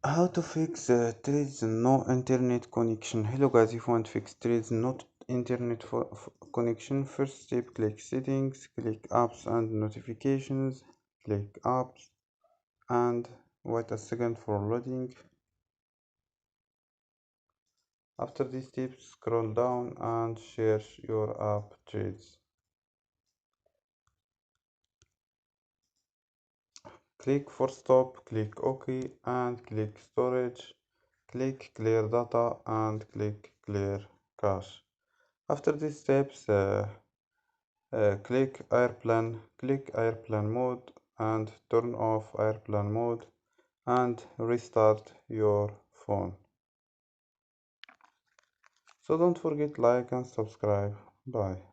How to fix Threads no internet connection? Hello guys, if you want to fix Threads not internet connection, first step click settings, click apps and notifications, click apps and wait a second for loading. After this step, scroll down and search your app Threads. Click for stop, click OK and click storage, click clear data and click clear cache. After these steps, click airplane mode and turn off airplane mode and restart your phone. So don't forget like and subscribe. Bye.